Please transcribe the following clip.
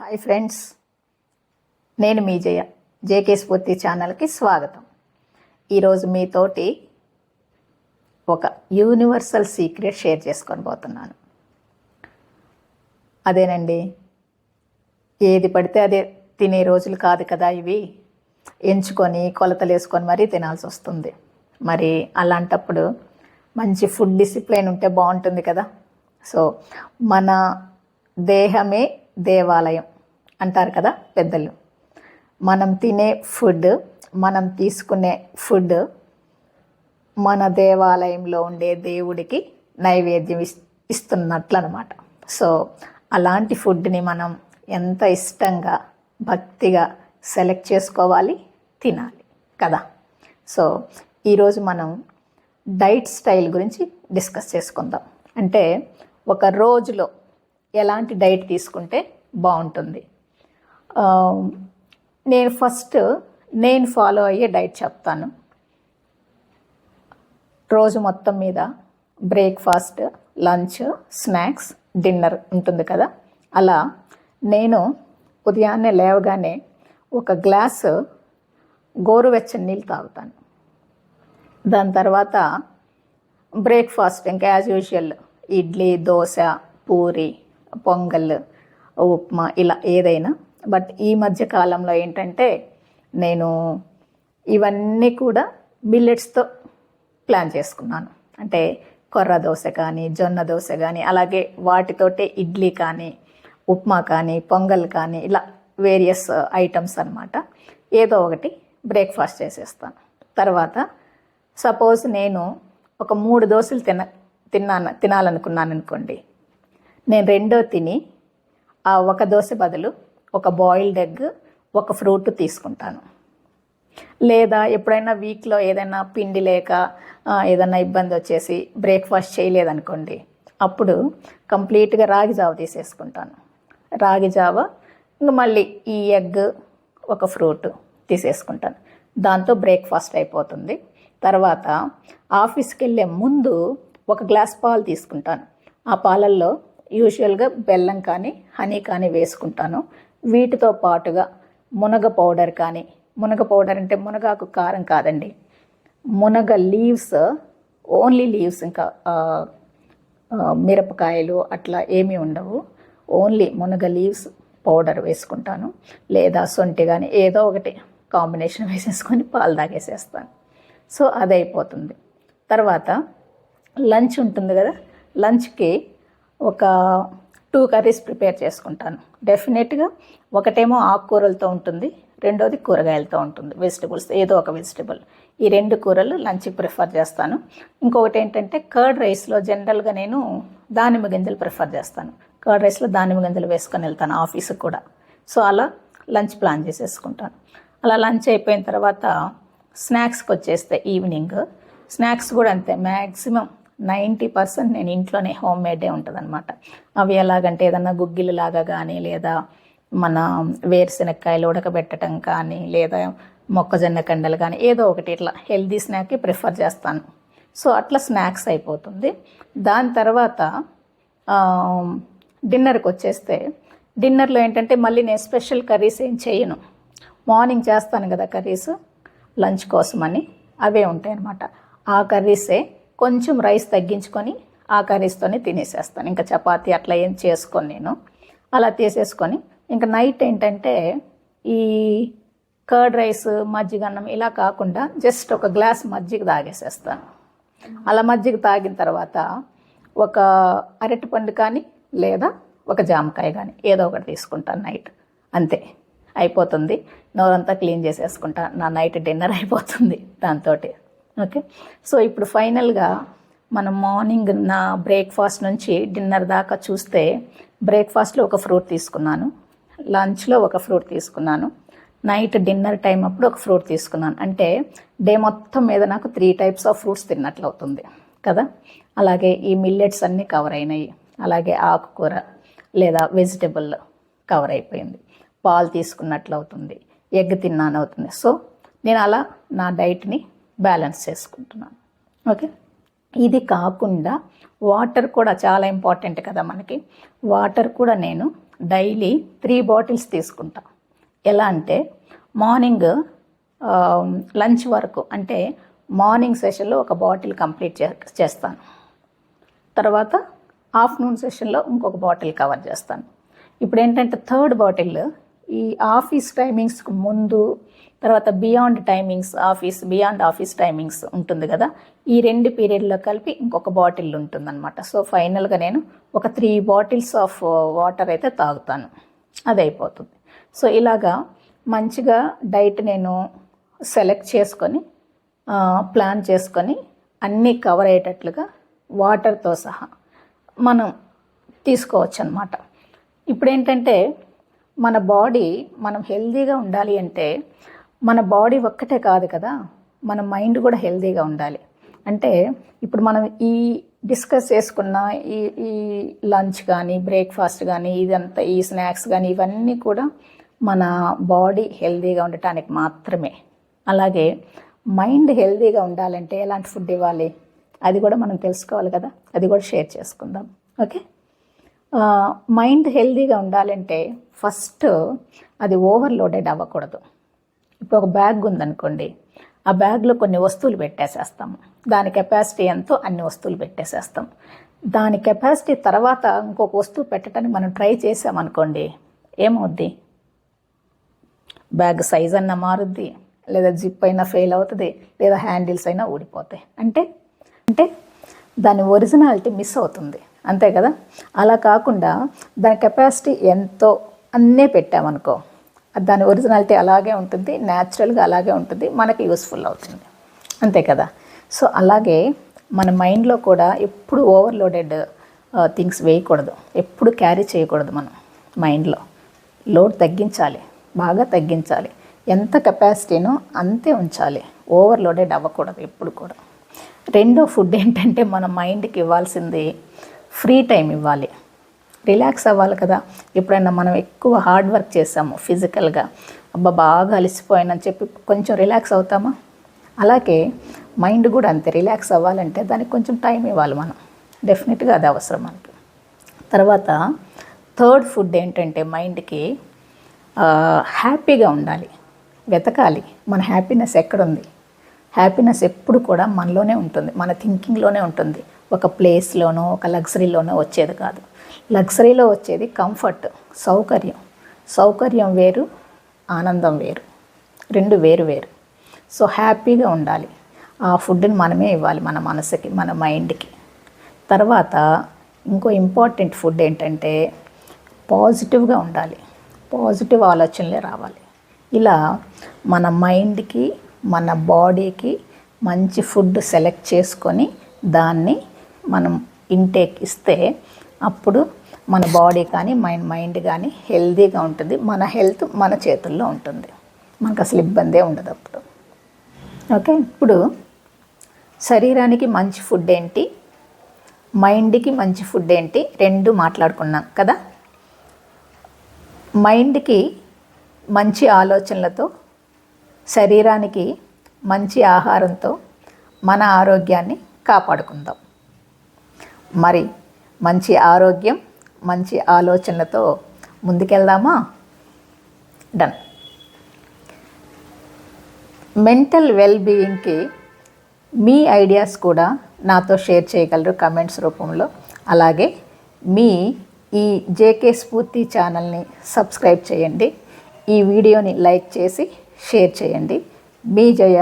Hi friends, నేను మీ జయ. JK స్ఫూర్తి ఛానల్కి స్వాగతం. ఈరోజు మీతోటి ఒక యూనివర్సల్ సీక్రెట్ షేర్ చేసుకొని పోతున్నాను. అదేనండి, ఏది పడితే అదే తినే రోజులు కాదు కదా ఇవి. ఎంచుకొని కొలతలు వేసుకొని మరీ తినాల్సి వస్తుంది. మరి అలాంటప్పుడు మంచి ఫుడ్ డిసిప్లిన్ ఉంటే బాగుంటుంది కదా. సో మన దేహమే దేవాలయం అంటారు కదా పెద్దలు. మనం తినే ఫుడ్, మనం తీసుకునే ఫుడ్ మన దేవాలయంలో ఉండే దేవుడికి నైవేద్యం ఇస్తున్నట్లు అనమాట. సో అలాంటి ఫుడ్ని మనం ఎంత ఇష్టంగా భక్తిగా సెలెక్ట్ చేసుకోవాలి, తినాలి కదా. సో ఈరోజు మనం డైట్ స్టైల్ గురించి డిస్కస్ చేసుకుందాం. అంటే ఒక రోజులో ఎలాంటి డైట్ తీసుకుంటే బాగుంటుంది. నేను ఫాలో అయ్యే డైట్ చెప్తాను. రోజు మొత్తం మీద బ్రేక్ఫాస్ట్, లంచ్, స్నాక్స్, డిన్నర్ ఉంటుంది కదా. అలా నేను ఉదయాన్నే లేవగానే ఒక గ్లాసు గోరువెచ్చని నీళ్ళు తాగుతాను. దాని తర్వాత బ్రేక్ఫాస్ట్ ఇంకా యాజ్ యూజువల్ ఇడ్లీ, దోశ, పూరి, పొంగల్, ఉప్మా ఇలా ఏదైనా. బట్ ఈ మధ్య కాలంలో ఏంటంటే నేను ఇవన్నీ కూడా మిల్లెట్స్తో ప్లాన్ చేసుకున్నాను. అంటే కొర్ర దోశ కానీ, జొన్న దోశ కానీ, అలాగే వాటితోటే ఇడ్లీ కానీ, ఉప్మా కానీ, పొంగల్ కానీ ఇలా వేరియస్ ఐటమ్స్ అన్నమాట. ఏదో ఒకటి బ్రేక్ఫాస్ట్ చేసేస్తాను. తర్వాత సపోజ్ నేను ఒక 3 దోశలు తినాలనుకున్నాను అనుకోండి, నేను 2 తిని ఆ ఒక దోశ బదులు ఒక బాయిల్డ్ ఎగ్, ఒక ఫ్రూట్ తీసుకుంటాను. లేదా ఎప్పుడైనా వీక్లో ఏదైనా పిండి లేక ఏదైనా ఇబ్బంది వచ్చేసి బ్రేక్ఫాస్ట్ చేయలేదనుకోండి, అప్పుడు కంప్లీట్గా రాగి జావ తీసేసుకుంటాను. రాగి జావ ఇంక మళ్ళీ ఈ ఎగ్, ఒక ఫ్రూట్ తీసేసుకుంటాను. దాంతో బ్రేక్ఫాస్ట్ అయిపోతుంది. తర్వాత ఆఫీస్కి వెళ్ళే ముందు ఒక గ్లాస్ పాలు తీసుకుంటాను. ఆ పాలల్లో యూజువల్గా బెల్లం కానీ, హనీ కానీ వేసుకుంటాను. వీటితో పాటుగా మునగ పౌడర్ కానీ, మునగ పౌడర్ అంటే మునగాకు కారం కాదండి, మునగ లీవ్స్, ఓన్లీ లీవ్స్, ఇంకా మిరపకాయలు అట్లా ఏమీ ఉండవు, ఓన్లీ మునగ లీవ్స్ పౌడర్ వేసుకుంటాను. లేదా సొంటి కానీ ఏదో ఒకటి కాంబినేషన్ వేసేసుకొని పాలు తాగేసేస్తాను. సో అది అయిపోతుంది. తర్వాత లంచ్ ఉంటుంది కదా, లంచ్కి ఒక 2 కర్రీస్ ప్రిపేర్ చేసుకుంటాను. డెఫినెట్గా ఒకటేమో ఆకుకూరలతో ఉంటుంది, రెండోది కూరగాయలతో ఉంటుంది, వెజిటబుల్స్ ఏదో ఒక వెజిటబుల్. ఈ 2 కూరలు లంచ్కి ప్రిఫర్ చేస్తాను. ఇంకొకటి ఏంటంటే కర్డ్ రైస్లో జనరల్గా నేను దానిమ్మ గింజలు ప్రిఫర్ చేస్తాను. కర్డ్ రైస్లో దానిమ్మ గింజలు వేసుకొని వెళ్తాను ఆఫీస్కి కూడా. సో అలా లంచ్ ప్లాన్ చేసేసుకుంటాను. అలా లంచ్ అయిపోయిన తర్వాత స్నాక్స్కి వచ్చేస్తే ఈవినింగ్ స్నాక్స్ కూడా అంతే. మ్యాక్సిమం 90% నేను ఇంట్లోనే హోమ్ మేడే ఉంటుంది అనమాట. అవి ఎలాగంటే ఏదన్నా గుగ్గిలు లాగా కానీ, లేదా మన వేరుశెనక్కాయలు ఉడకబెట్టడం కానీ, లేదా మొక్కజొన్న కండలు కానీ ఏదో ఒకటి ఇట్లా హెల్దీ స్నాక్కి ప్రిఫర్ చేస్తాను. సో అట్లా స్నాక్స్ అయిపోతుంది. దాని తర్వాత డిన్నర్కి వచ్చేస్తే డిన్నర్లో ఏంటంటే మళ్ళీ నేను స్పెషల్ కర్రీస్ ఏం చేయను. మార్నింగ్ చేస్తాను కదా కర్రీస్ లంచ్ కోసమని, అవే ఉంటాయి అన్నమాట. ఆ కర్రీసే కొంచెం రైస్ తగ్గించుకొని ఆ కర్రీస్తోనే తినేసేస్తాను. ఇంకా చపాతీ అట్లా ఏం చేసుకొని నేను అలా తీసేసుకొని ఇంకా నైట్ ఏంటంటే ఈ కర్డ్ రైస్, మజ్జిగన్నం ఇలా కాకుండా జస్ట్ ఒక గ్లాస్ మజ్జిగ తాగేసేస్తాను. అలా మజ్జిగ తాగిన తర్వాత ఒక అరటిపండు కానీ, లేదా ఒక జామకాయ కానీ ఏదో ఒకటి తీసుకుంటాను నైట్. అంతే, అయిపోతుంది. నోరంతా క్లీన్ చేసేసుకుంటా, నా నైట్ డిన్నర్ అయిపోతుంది దాంతో. ఓకే. సో ఇప్పుడు ఫైనల్గా మనం మార్నింగ్ నా బ్రేక్ఫాస్ట్ నుంచి డిన్నర్ దాకా చూస్తే బ్రేక్ఫాస్ట్లో ఒక ఫ్రూట్ తీసుకున్నాను, లంచ్లో ఒక ఫ్రూట్ తీసుకున్నాను, నైట్ డిన్నర్ టైం అప్పుడు ఒక ఫ్రూట్ తీసుకున్నాను. అంటే డే మొత్తం మీద నాకు 3 టైప్స్ ఆఫ్ ఫ్రూట్స్ తిన్నట్లు అవుతుంది కదా. అలాగే ఈ మిల్లెట్స్ అన్నీ కవర్ అయినాయి, అలాగే ఆకుకూర లేదా వెజిటబుల్ కవర్ అయిపోయింది, పాలు తీసుకున్నట్లు అవుతుంది, ఎగ్ తిన్నాను అవుతుంది. సో నేను అలా నా డైట్ని బ్యాలెన్స్ చేసుకుంటున్నాను. ఓకే. ఇది కాకుండా వాటర్ కూడా చాలా ఇంపార్టెంట్ కదా మనకి. వాటర్ కూడా నేను డైలీ 3 బాటిల్స్ తీసుకుంటా. ఎలా అంటే మార్నింగ్ లంచ్ వరకు, అంటే మార్నింగ్ సెషన్లో ఒక బాటిల్ కంప్లీట్ చేస్తాను. తర్వాత ఆఫ్టర్నూన్ సెషన్లో ఇంకొక బాటిల్ కవర్ చేస్తాను. ఇప్పుడు ఏంటంటే 3rd బాటిల్ ఈ ఆఫీస్ టైమింగ్స్కి ముందు, తర్వాత బియాండ్ ఆఫీస్ టైమింగ్స్ ఉంటుంది కదా, ఈ 2 పీరియడ్లో కలిపి ఇంకొక బాటిల్ ఉంటుందన్నమాట. సో ఫైనల్గా నేను ఒక 3 బాటిల్స్ ఆఫ్ వాటర్ అయితే తాగుతాను, అది అయిపోతుంది. సో ఇలాగా మంచిగా డైట్ నేను సెలెక్ట్ చేసుకొని ప్లాన్ చేసుకొని అన్నీ కవర్ అయ్యేటట్లుగా వాటర్తో సహా మనం తీసుకోవచ్చు అన్నమాట. ఇప్పుడు ఏంటంటే మన బాడీ, మనం హెల్తీగా ఉండాలి అంటే మన బాడీ ఒక్కటే కాదు కదా, మన మైండ్ కూడా హెల్తీగా ఉండాలి. అంటే ఇప్పుడు మనం ఈ డిస్కస్ చేసుకున్న ఈ లంచ్ కానీ, బ్రేక్ఫాస్ట్ కానీ, ఇదంతా ఈ స్నాక్స్ కానీ, ఇవన్నీ కూడా మన బాడీ హెల్తీగా ఉండటానికి మాత్రమే. అలాగే మైండ్ హెల్తీగా ఉండాలంటే ఎలాంటి ఫుడ్ ఇవ్వాలి, అది కూడా మనం తెలుసుకోవాలి కదా, అది కూడా షేర్ చేసుకుందాం. ఓకే, మైండ్ హెల్తీగా ఉండాలంటే ఫస్ట్ అది ఓవర్లోడెడ్ అవ్వకూడదు. ఇప్పుడు ఒక బ్యాగ్ ఉందనుకోండి, ఆ బ్యాగ్లో కొన్ని వస్తువులు పెట్టేసేస్తాము, దాని కెపాసిటీ ఎంతో అన్ని వస్తువులు పెట్టేసేస్తాం. దాని కెపాసిటీ తర్వాత ఇంకొక వస్తువు పెట్టడానికి మనం ట్రై చేసామనుకోండి, ఏమవుద్ది, బ్యాగ్ సైజ్ అన్నా మారుద్ది, లేదా జిప్ అయినా ఫెయిల్ అవుతుంది, లేదా హ్యాండిల్స్ అయినా ఊడిపోతాయి. అంటే దాని ఒరిజినాలిటీ మిస్ అవుతుంది, అంతే కదా. అలా కాకుండా దాని కెపాసిటీ ఎంతో అన్నే పెట్టామనుకో, దాని ఒరిజినాలిటీ అలాగే ఉంటుంది, న్యాచురల్గా అలాగే ఉంటుంది, మనకి యూస్ఫుల్ అవుతుంది, అంతే కదా. సో అలాగే మన మైండ్లో కూడా ఎప్పుడు ఓవర్లోడెడ్ థింగ్స్ వేయకూడదు, ఎప్పుడు క్యారీ చేయకూడదు. మనం మైండ్లో లోడ్ తగ్గించాలి, బాగా తగ్గించాలి, ఎంత కెపాసిటీనో అంతే ఉంచాలి, ఓవర్లోడెడ్ అవ్వకూడదు ఎప్పుడు కూడా. రెండో ఫుడ్ ఏంటంటే మన మైండ్కి ఇవ్వాల్సింది ఫ్రీ టైం ఇవ్వాలి, రిలాక్స్ అవ్వాలి కదా. ఎప్పుడైనా మనం ఎక్కువ హార్డ్ వర్క్ చేసాము ఫిజికల్గా, అబ్బా బాగా అలసిపోయానని చెప్పి కొంచెం రిలాక్స్ అవుతామా, అలాగే మైండ్ కూడా అంతే, రిలాక్స్ అవ్వాలంటే దానికి కొంచెం టైం ఇవ్వాలి మనం, డెఫినెట్గా అది అవసరం మనకి. తర్వాత 3rd ఫుడ్ ఏంటంటే మైండ్కి హ్యాపీగా ఉండాలి, వెతకాలి మన హ్యాపీనెస్ ఎక్కడుంది. హ్యాపీనెస్ ఎప్పుడు కూడా మనలోనే ఉంటుంది, మన థింకింగ్లోనే ఉంటుంది, ఒక ప్లేస్లోనో ఒక లగ్జరీలోనో వచ్చేది కాదు. లగ్జరీలో వచ్చేది కంఫర్ట్, సౌకర్యం వేరు, ఆనందం వేరు, 2 వేరు. సో హ్యాపీగా ఉండాలి, ఆ ఫుడ్ని మనమే ఇవ్వాలి మన మనసుకి, మన మైండ్కి. తర్వాత ఇంకో ఇంపార్టెంట్ ఫుడ్ ఏంటంటే పాజిటివ్గా ఉండాలి, పాజిటివ్ ఆలోచనలే రావాలి. ఇలా మన మైండ్కి, మన బాడీకి మంచి ఫుడ్ సెలెక్ట్ చేసుకొని దాన్ని మనం ఇంటేక్ ఇస్తే అప్పుడు మన బాడీ కానీ మైండ్ కానీ హెల్తీగా ఉంటుంది, మన హెల్త్ మన చేతుల్లో ఉంటుంది, మనకు అసలు ఇబ్బందే ఉండదు అప్పుడు. ఓకే, ఇప్పుడు శరీరానికి మంచి ఫుడ్ ఏంటి, మైండ్కి మంచి ఫుడ్ ఏంటి, 2 మాట్లాడుకున్నాం కదా. మైండ్కి మంచి ఆలోచనలతో, శరీరానికి మంచి ఆహారంతో మన ఆరోగ్యాన్ని కాపాడుకుందాం. మరి మంచి ఆరోగ్యం, మంచి ఆలోచనలతో ముందుకెళ్దామా? డన్. మెంటల్ వెల్బీయింగ్కి మీ ఐడియాస్ కూడా నాతో షేర్ చేయగలరు కమెంట్స్ రూపంలో. అలాగే మీ ఈ జేకే స్ఫూర్తి ఛానల్ని సబ్స్క్రైబ్ చేయండి, ఈ వీడియోని లైక్ చేసి షేర్ చేయండి. మీ జయ.